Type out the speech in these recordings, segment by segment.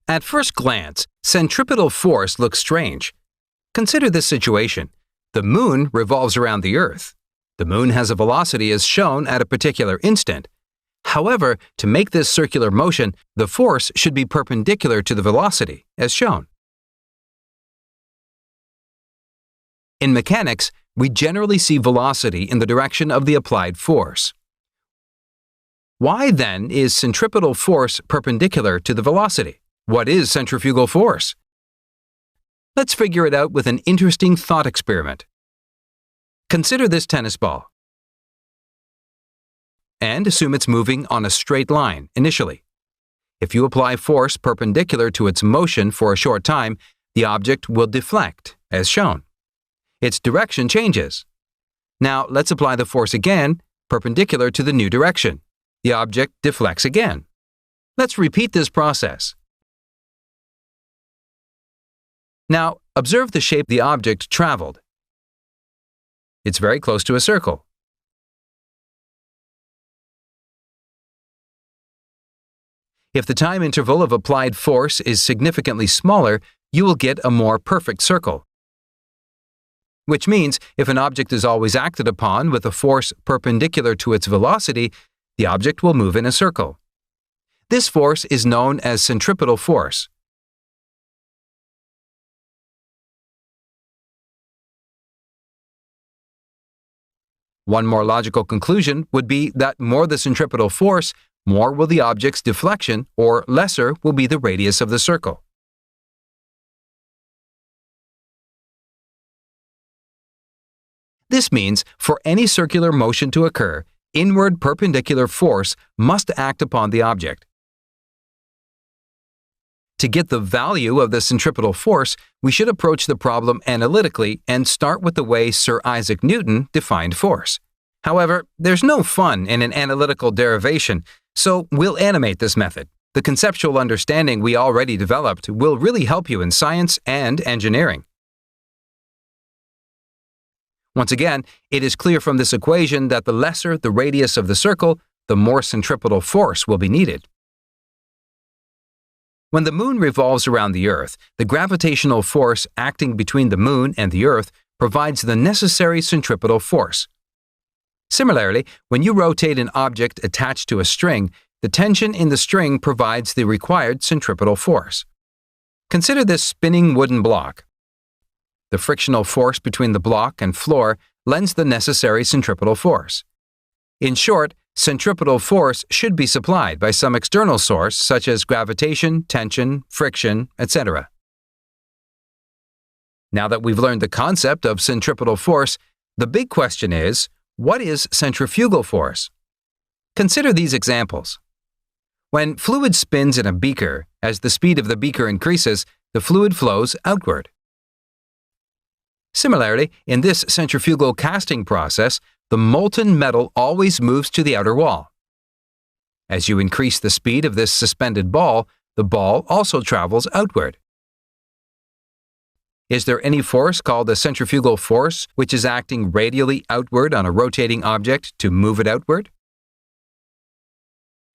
At first glance, centripetal force looks strange. Consider this situation. The moon revolves around the Earth. The moon has a velocity as shown at a particular instant. However, to make this circular motion, the force should be perpendicular to the velocity, as shown. In mechanics, we generally see velocity in the direction of the applied force. Why then is centripetal force perpendicular to the velocity? What is centrifugal force? Let's figure it out with an interesting thought experiment. Consider this tennis ball and assume it's moving on a straight line initially. If you apply force perpendicular to its motion for a short time, the object will deflect, as shown. Its direction changes. Now let's apply the force again, perpendicular to the new direction. The object deflects again. Let's repeat this process. Now, observe the shape the object traveled. It's very close to a circle. If the time interval of applied force is significantly smaller, you will get a more perfect circle. Which means, if an object is always acted upon with a force perpendicular to its velocity, the object will move in a circle. This force is known as centripetal force. One more logical conclusion would be that more the centripetal force, more will the object's deflection, or lesser will be the radius of the circle. This means, for any circular motion to occur, inward perpendicular force must act upon the object. To get the value of the centripetal force, we should approach the problem analytically and start with the way Sir Isaac Newton defined force. However, there's no fun in an analytical derivation, so we'll animate this method. The conceptual understanding we already developed will really help you in science and engineering. Once again, it is clear from this equation that the lesser the radius of the circle, the more centripetal force will be needed. When the moon revolves around the Earth, the gravitational force acting between the moon and the Earth provides the necessary centripetal force. Similarly, when you rotate an object attached to a string, the tension in the string provides the required centripetal force. Consider this spinning wooden block. The frictional force between the block and floor lends the necessary centripetal force. In short, centripetal force should be supplied by some external source such as gravitation, tension, friction, etc. Now that we've learned the concept of centripetal force, the big question is, what is centrifugal force? Consider these examples. When fluid spins in a beaker, as the speed of the beaker increases, the fluid flows outward. Similarly, in this centrifugal casting process, the molten metal always moves to the outer wall. As you increase the speed of this suspended ball, the ball also travels outward. Is there any force called a centrifugal force which is acting radially outward on a rotating object to move it outward?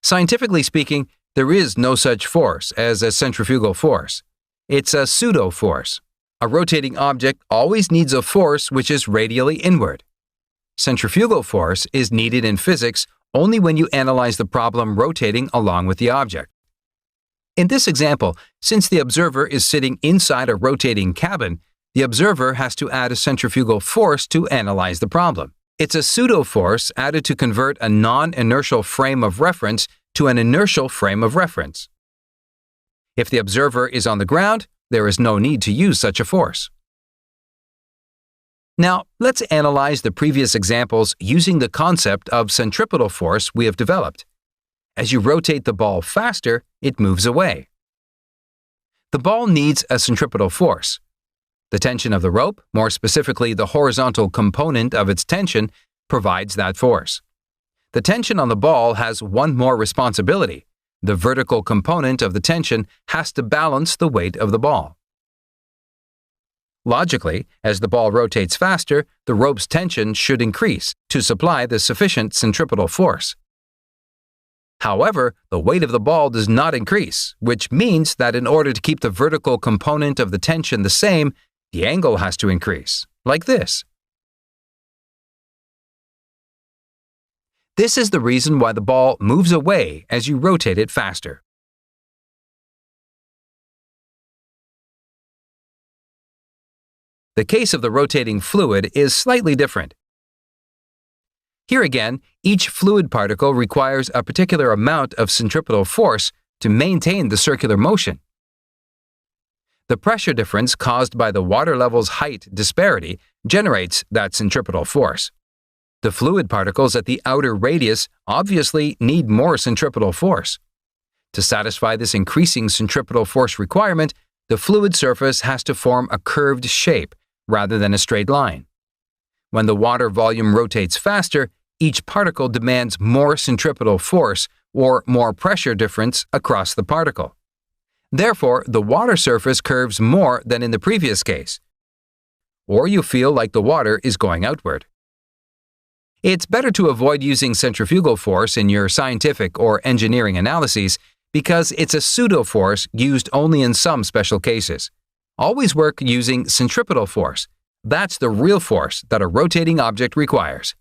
Scientifically speaking, there is no such force as a centrifugal force. It's a pseudo-force. A rotating object always needs a force which is radially inward. Centrifugal force is needed in physics only when you analyze the problem rotating along with the object. In this example, since the observer is sitting inside a rotating cabin, the observer has to add a centrifugal force to analyze the problem. It's a pseudo-force added to convert a non-inertial frame of reference to an inertial frame of reference. If the observer is on the ground, there is no need to use such a force. Now, let's analyze the previous examples using the concept of centripetal force we have developed. As you rotate the ball faster, it moves away. The ball needs a centripetal force. The tension of the rope, more specifically the horizontal component of its tension, provides that force. The tension on the ball has one more responsibility. The vertical component of the tension has to balance the weight of the ball. Logically, as the ball rotates faster, the rope's tension should increase to supply the sufficient centripetal force. However, the weight of the ball does not increase, which means that in order to keep the vertical component of the tension the same, the angle has to increase, like this. This is the reason why the ball moves away as you rotate it faster. The case of the rotating fluid is slightly different. Here again, each fluid particle requires a particular amount of centripetal force to maintain the circular motion. The pressure difference caused by the water level's height disparity generates that centripetal force. The fluid particles at the outer radius obviously need more centripetal force. To satisfy this increasing centripetal force requirement, the fluid surface has to form a curved shape rather than a straight line. When the water volume rotates faster, each particle demands more centripetal force or more pressure difference across the particle. Therefore, the water surface curves more than in the previous case, or you feel like the water is going outward. It's better to avoid using centrifugal force in your scientific or engineering analyses because it's a pseudo-force used only in some special cases. Always work using centripetal force. That's the real force that a rotating object requires.